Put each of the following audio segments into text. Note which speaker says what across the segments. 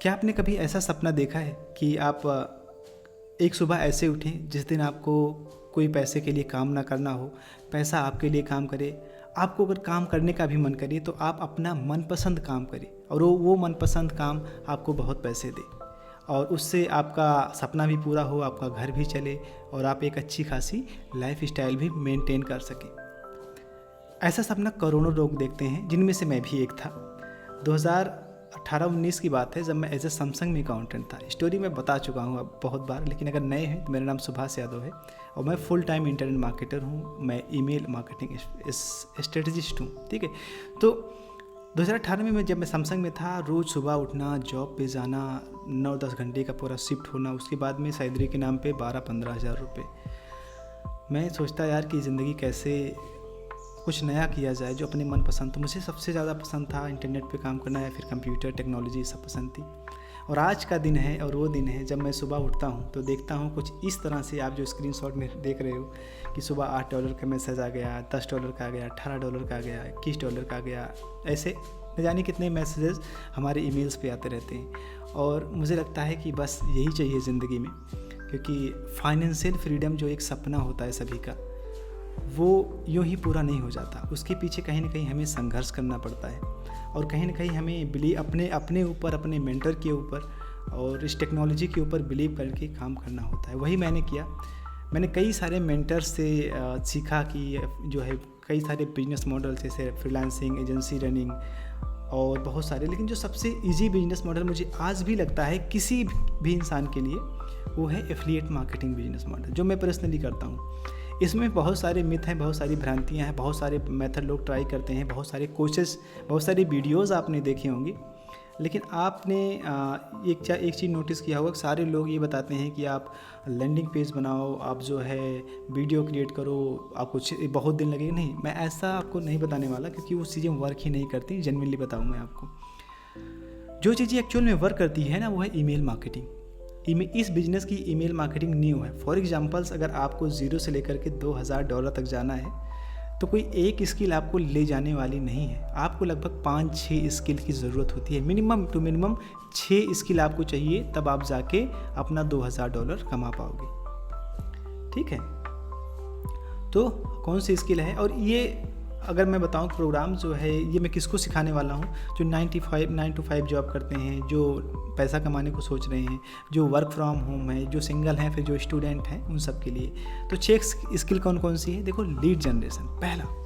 Speaker 1: क्या आपने कभी ऐसा सपना देखा है कि आप एक सुबह ऐसे उठें जिस दिन आपको कोई पैसे के लिए काम ना करना हो, पैसा आपके लिए काम करे। आपको अगर काम करने का भी मन करे तो आप अपना मनपसंद काम करें और वो मनपसंद काम आपको बहुत पैसे दे और उससे आपका सपना भी पूरा हो, आपका घर भी चले और आप एक अच्छी खासी लाइफ स्टाइल भी मेंटेन कर सकें। ऐसा सपना करोड़ों लोग देखते हैं, जिनमें से मैं भी एक था। 2018-19 की बात है, जब मैं एज ए सैमसंग में अकाउंटेंट था। स्टोरी मैं बता चुका हूँ अब बहुत बार, लेकिन अगर नए हैं तो मेरा नाम सुभाष यादव है और मैं फुल टाइम इंटरनेट मार्केटर हूँ। मैं ईमेल मार्केटिंग स्ट्रेटजिस्ट हूँ, ठीक है। तो 2018 में जब मैं सैमसंग में था, रोज़ सुबह उठना, जॉब पे जाना, 9-10 घंटे का पूरा शिफ्ट होना, उसके बाद में सैलरी के नाम पे 12-15 हज़ार रुपये। मैं सोचता यार कि ज़िंदगी कैसे कुछ नया किया जाए जो अपने मन पसंद। तो मुझे सबसे ज़्यादा पसंद था इंटरनेट पे काम करना या फिर कंप्यूटर टेक्नोलॉजी, सब पसंद थी। और आज का दिन है और वो दिन है जब मैं सुबह उठता हूँ तो देखता हूँ कुछ इस तरह से, आप जो स्क्रीनशॉट में देख रहे हो कि सुबह $8 का मैसेज आ गया, $10 का आ गया, $18 का आ गया, $21 का आ गया। ऐसे न जाने कितने मैसेजेस हमारे ईमेल्स पे आते रहते हैं और मुझे लगता है कि बस यही चाहिए ज़िंदगी में, क्योंकि फाइनेंशियल फ्रीडम जो एक सपना होता है सभी का, वो यूँ ही पूरा नहीं हो जाता। उसके पीछे कहीं ना कहीं हमें संघर्ष करना पड़ता है और कहीं ना कहीं हमें बिलीव अपने ऊपर, अपने मेंटर के ऊपर और इस टेक्नोलॉजी के ऊपर बिलीव करके काम करना होता है। वही मैंने किया। मैंने कई सारे मेंटर से सीखा कि जो है कई सारे बिजनेस मॉडल जैसे फ्रीलांसिंग, एजेंसी रनिंग और बहुत सारे, लेकिन जो सबसे इजी बिजनेस मॉडल मुझे आज भी लगता है किसी भी इंसान के लिए, वो है एफिलिएट मार्केटिंग बिजनेस मॉडल, जो मैं पर्सनली करता हूँ। इसमें बहुत सारे मिथ हैं, बहुत सारी भ्रांतियाँ हैं, बहुत सारे मेथड लोग ट्राई करते हैं, बहुत सारे कोचेस, बहुत सारी वीडियोज़ आपने देखी होंगी। लेकिन आपने एक चीज़ नोटिस किया होगा, सारे लोग ये बताते हैं कि आप लैंडिंग पेज बनाओ, आप जो है वीडियो क्रिएट करो, आप कुछ बहुत दिन लगेगा। नहीं, मैं ऐसा आपको नहीं बताने वाला, क्योंकि वो चीज़ें वर्क ही नहीं करती। जेन्युइनली बताऊँ मैं आपको, जो चीज़ें एक्चुअल में वर्क करती है ना, वो है ईमेल मार्केटिंग। इस बिज़नेस की ईमेल मार्केटिंग न्यू है। फॉर एग्जांपल्स, अगर आपको $0 से लेकर के $2000 तक जाना है तो कोई एक स्किल आपको ले जाने वाली नहीं है। आपको लगभग 5-6 स्किल की ज़रूरत होती है। मिनिमम टू मिनिमम 6 स्किल आपको चाहिए, तब आप जाके अपना $2000 कमा पाओगे, ठीक है। तो कौन सी स्किल है, और ये अगर मैं बताऊं प्रोग्राम जो है, ये मैं किसको सिखाने वाला हूं? जो 9 to 5 जॉब करते हैं, जो पैसा कमाने को सोच रहे हैं, जो वर्क फ्रॉम होम है, जो सिंगल हैं, फिर जो स्टूडेंट हैं, उन सब के लिए। तो 6 स्किल कौन कौन सी है? देखो, लीड जनरेशन पहला।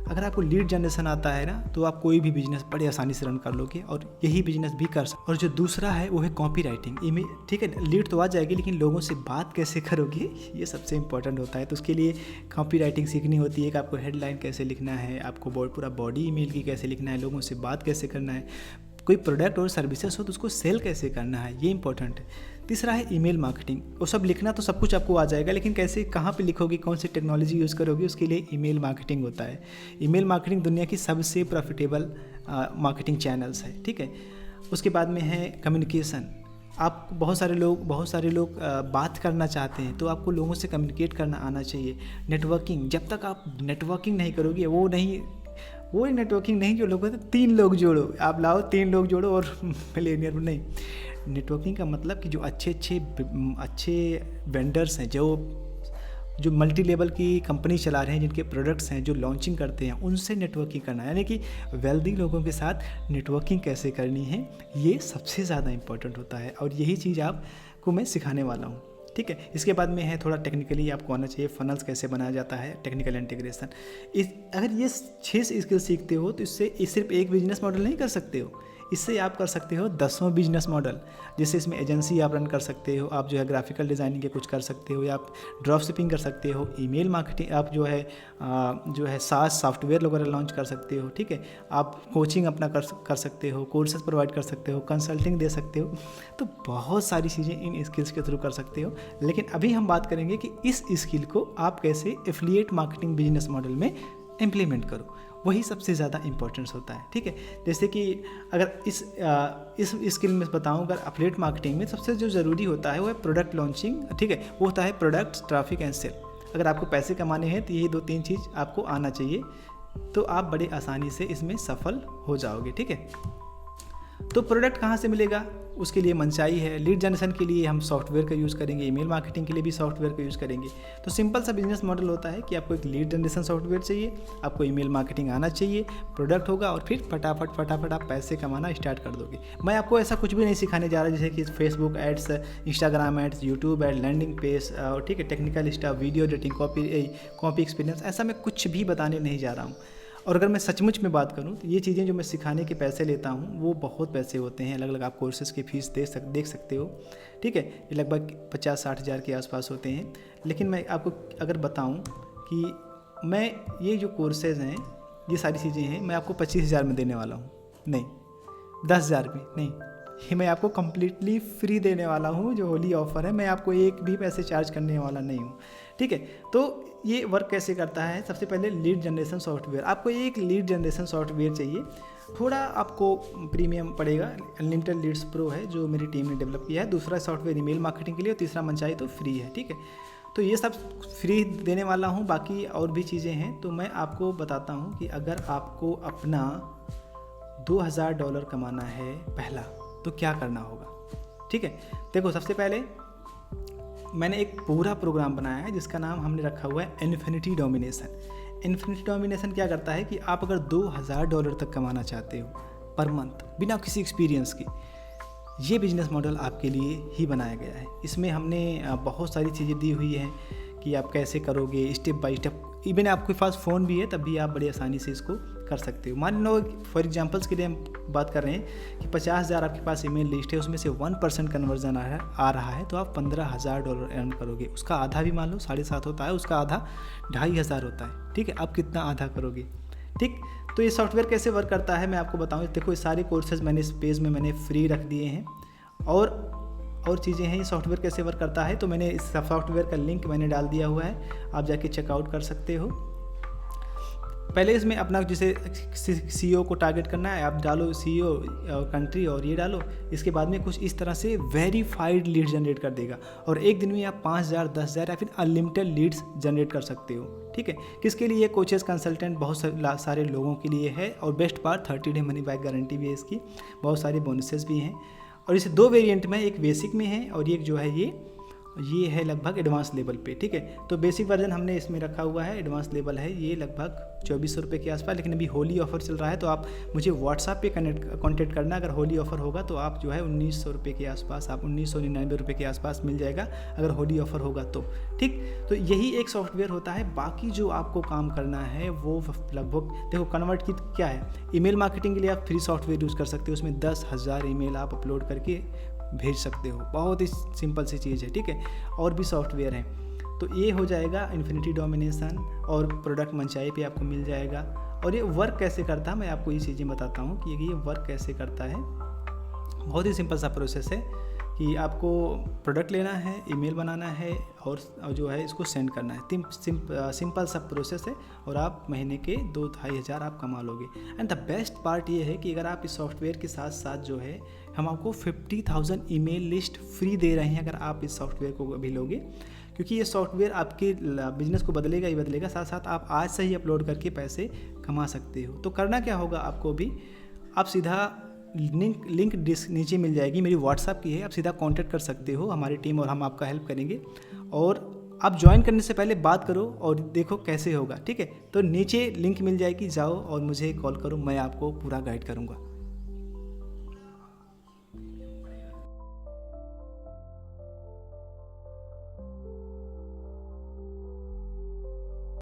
Speaker 1: अगर आपको लीड जनरेशन आता है ना, तो आप कोई भी बिजनेस बड़ी आसानी से रन कर लोगे और यही बिजनेस भी कर सकते। और जो दूसरा है वो है कॉपी राइटिंग। ठीक है, लीड तो आ जाएगी, लेकिन लोगों से बात कैसे करोगे, ये सबसे इंपॉर्टेंट होता है। तो उसके लिए कॉपी राइटिंग सीखनी होती है कि आपको हेडलाइन कैसे लिखना है, आपको पूरा बॉडी ईमेल की कैसे लिखना है, लोगों से बात कैसे करना है, कोई प्रोडक्ट और सर्विसेज हो तो उसको सेल कैसे करना है, ये इंपॉर्टेंट है। तीसरा है ईमेल मार्केटिंग। वो सब लिखना तो सब कुछ आपको आ जाएगा, लेकिन कैसे, कहाँ पे लिखोगे, कौन सी टेक्नोलॉजी यूज़ करोगे, उसके लिए ईमेल मार्केटिंग होता है। ईमेल मार्केटिंग दुनिया की सबसे प्रॉफिटेबल मार्केटिंग चैनल्स है, ठीक है। उसके बाद में है कम्युनिकेशन। आप बहुत सारे लोग बात करना चाहते हैं, तो आपको लोगों से कम्युनिकेट करना आना चाहिए। नेटवर्किंग, जब तक आप नेटवर्किंग नहीं करोगे, वो नेटवर्किंग नहीं जो लोग कहते हैं 3 लोग जोड़ो, आप लाओ 3 लोग जोड़ो और मिलियनियर नहीं। नेटवर्किंग का मतलब कि जो अच्छे वेंडर्स हैं, जो मल्टी लेवल की कंपनी चला रहे हैं, जिनके प्रोडक्ट्स हैं, जो लॉन्चिंग करते हैं, उनसे नेटवर्किंग करना, यानी कि वेल्दी लोगों के साथ नेटवर्किंग कैसे करनी है, ये सबसे ज़्यादा इंपॉर्टेंट होता है और यही चीज़ आपको मैं सिखाने वाला हूँ, ठीक है। इसके बाद में है थोड़ा टेक्निकली आपको आना चाहिए, फनल्स कैसे बनाया जाता है, टेक्निकल इंटीग्रेशन। अगर ये 6 स्किल सीखते हो तो इससे सिर्फ एक बिजनेस मॉडल नहीं कर सकते हो, इससे आप कर सकते हो 10 बिजनेस मॉडल। जैसे इसमें एजेंसी आप रन कर सकते हो, आप जो है ग्राफिकल डिज़ाइनिंग के कुछ कर सकते हो, या आप ड्रॉप शिपिंग कर सकते हो, ईमेल मार्केटिंग, आप जो है सास सॉफ्टवेयर वगैरह लॉन्च कर सकते हो, ठीक है। आप कोचिंग अपना कर सकते हो, कोर्सेज प्रोवाइड कर सकते हो, कंसल्टिंग दे सकते हो। तो बहुत सारी चीज़ें इन स्किल्स के थ्रू कर सकते हो। लेकिन अभी हम बात करेंगे कि इस स्किल को आप कैसे एफिलिएट मार्केटिंग बिजनेस मॉडल में इम्प्लीमेंट करो, वही सबसे ज़्यादा इंपॉर्टेंस होता है, ठीक है। जैसे कि अगर इस स्किल में बताऊं, अगर एफिलिएट मार्केटिंग में सबसे जो ज़रूरी होता है वो है प्रोडक्ट लॉन्चिंग, ठीक है। वो होता है प्रोडक्ट, ट्रैफिक एंड सेल। अगर आपको पैसे कमाने हैं तो यही 2-3 चीज़ आपको आना चाहिए, तो आप बड़ी आसानी से इसमें सफल हो जाओगे, ठीक है। तो प्रोडक्ट कहाँ से मिलेगा, उसके लिए मंचाई है। लीड जनरेशन के लिए हम सॉफ्टवेयर का यूज़ करेंगे, ईमेल मार्केटिंग के लिए भी सॉफ्टवेयर का यूज़ करेंगे। तो सिंपल सा बिजनेस मॉडल होता है कि आपको एक लीड जनरेशन सॉफ्टवेयर चाहिए, आपको ईमेल मार्केटिंग आना चाहिए, प्रोडक्ट होगा और फिर फटाफट आप पैसे कमाना स्टार्ट कर दोगे। मैं आपको ऐसा कुछ भी नहीं सिखाने जा रहा जैसे कि Facebook ads, Instagram ads, YouTube ad, landing page, और ठीक है, technical staff, video editing, copy experience, ऐसा मैं कुछ भी बताने नहीं जा रहा हूँ। और अगर मैं सचमुच में बात करूं तो ये चीज़ें जो मैं सिखाने के पैसे लेता हूं वो बहुत पैसे होते हैं। अलग अलग आप कोर्सेज़ की फ़ीस देख सकते हो, ठीक है, ये लगभग 50-60 हज़ार के आसपास होते हैं। लेकिन मैं आपको अगर बताऊं कि मैं ये जो कोर्सेज़ हैं, ये सारी चीज़ें हैं, मैं आपको 25,000 में देने वाला हूँ, नहीं 10,000 में नहीं, ये मैं आपको कम्प्लीटली फ्री देने वाला हूँ। जो होली ऑफ़र है, मैं आपको एक भी पैसे चार्ज करने वाला नहीं हूँ, ठीक है। तो ये वर्क कैसे करता है, सबसे पहले लीड जनरेशन सॉफ्टवेयर। आपको एक लीड जनरेशन सॉफ्टवेयर चाहिए, थोड़ा आपको प्रीमियम पड़ेगा। अनलिमिटेड लीड्स प्रो है जो मेरी टीम ने डेवलप किया है, दूसरा सॉफ्टवेयर ईमेल मार्केटिंग के लिए, और तीसरा मंचाई तो फ्री है, ठीक है। तो ये सब फ्री देने वाला हूँ, बाकी और भी चीज़ें हैं। तो मैं आपको बताता हूँ कि अगर आपको अपना $2,000 कमाना है पहला, तो क्या करना होगा, ठीक है। देखो, सबसे पहले मैंने एक पूरा प्रोग्राम बनाया है जिसका नाम हमने रखा हुआ है इन्फिनिटी डोमिनेशन। इन्फिनिटी डोमिनेशन क्या करता है कि आप अगर $2,000 तक कमाना चाहते हो पर मंथ बिना किसी एक्सपीरियंस की, ये बिजनेस मॉडल आपके लिए ही बनाया गया है। इसमें हमने बहुत सारी चीज़ें दी हुई हैं कि आप कैसे करोगे, स्टेप बाय स्टेप। इवन आपके पास फ़ोन भी है तब भी आप बड़ी आसानी से इसको कर सकते हो। मान लो फॉर एग्जांपल्स के लिए हम बात कर रहे हैं कि 50,000 आपके पास ईमेल लिस्ट है, उसमें से 1% कन्वर्जन आ रहा है, तो आप $15,000 अर्न करोगे। उसका आधा भी मान लो 7.5 होता है, उसका आधा 2,500 होता है, ठीक है। आप कितना आधा करोगे, ठीक। तो ये सॉफ्टवेयर कैसे वर्क करता है मैं आपको बताऊँ। देखो, ये सारे कोर्सेज मैंने इस पेज में मैंने फ्री रख दिए हैं, और चीज़ें हैं। ये सॉफ्टवेयर कैसे वर्क करता है, तो मैंने इस सॉफ्टवेयर का लिंक मैंने डाल दिया हुआ है, आप जाके चेकआउट कर सकते हो। पहले इसमें अपना जैसे CEO को टारगेट करना है, आप डालो CEO कंट्री और ये डालो। इसके बाद में कुछ इस तरह से वेरीफाइड लीड जनरेट कर देगा, और एक दिन में आप 5,000, 10,000 या फिर अनलिमिटेड लीड्स जनरेट कर सकते हो, ठीक है। किसके लिए? कोचेस, कंसल्टेंट, बहुत सारे लोगों के लिए है। और best part 30 day money back guarantee भी है इसकी, बहुत सारे बोनसेस भी हैं। और इसे 2 वेरिएंट में, एक बेसिक में है और एक जो है ये है लगभग एडवांस लेवल पे, ठीक है। तो बेसिक वर्जन हमने इसमें रखा हुआ है, एडवांस लेवल है ये लगभग 2400 रुपये के आसपास। लेकिन अभी होली ऑफर चल रहा है, तो आप मुझे व्हाट्सएप पे कॉन्टेक्ट करना। अगर होली ऑफर होगा तो आप जो है 1900 रुपये के आसपास, आप 1999 रुपये के आसपास मिल जाएगा, अगर होली ऑफर होगा तो, ठीक। तो यही एक सॉफ्टवेयर होता है। बाकी जो आपको काम करना है वो लगभग, देखो, कन्वर्ट की क्या है, ईमेल मार्केटिंग के लिए आप फ्री सॉफ्टवेयर यूज़ कर सकते हो, उसमें 10,000 ईमेल आप अपलोड करके भेज सकते हो, बहुत ही सिंपल सी चीज़ है, ठीक है। और भी सॉफ्टवेयर हैं, तो ये हो जाएगा इन्फिनिटी डोमिनेशन, और प्रोडक्ट मंचाई पे आपको मिल जाएगा। और ये वर्क कैसे करता है मैं आपको ये चीज़ें बताता हूँ कि ये वर्क कैसे करता है। बहुत ही सिंपल सा प्रोसेस है कि आपको प्रोडक्ट लेना है, ईमेल बनाना है, और जो है इसको सेंड करना है। सिंपल सा प्रोसेस है, और आप महीने के 2-2.5 हज़ार आप कमा लोगे। एंड द बेस्ट पार्ट ये है कि अगर आप इस सॉफ्टवेयर के साथ साथ जो है, हम आपको 50,000 ईमेल लिस्ट फ्री दे रहे हैं अगर आप इस सॉफ्टवेयर को अभी लोगे। क्योंकि ये सॉफ्टवेयर आपके बिजनेस को बदलेगा ही बदलेगा, साथ साथ आप आज से ही अपलोड करके पैसे कमा सकते हो। तो करना क्या होगा आपको भी, आप सीधा लिंक नीचे मिल जाएगी, मेरी व्हाट्सएप की है, आप सीधा कांटेक्ट कर सकते हो, हमारी टीम और हम आपका हेल्प करेंगे। और आप ज्वाइन करने से पहले बात करो और देखो कैसे होगा, ठीक है। तो नीचे लिंक मिल जाएगी, जाओ और मुझे कॉल करो, मैं आपको पूरा गाइड करूँगा।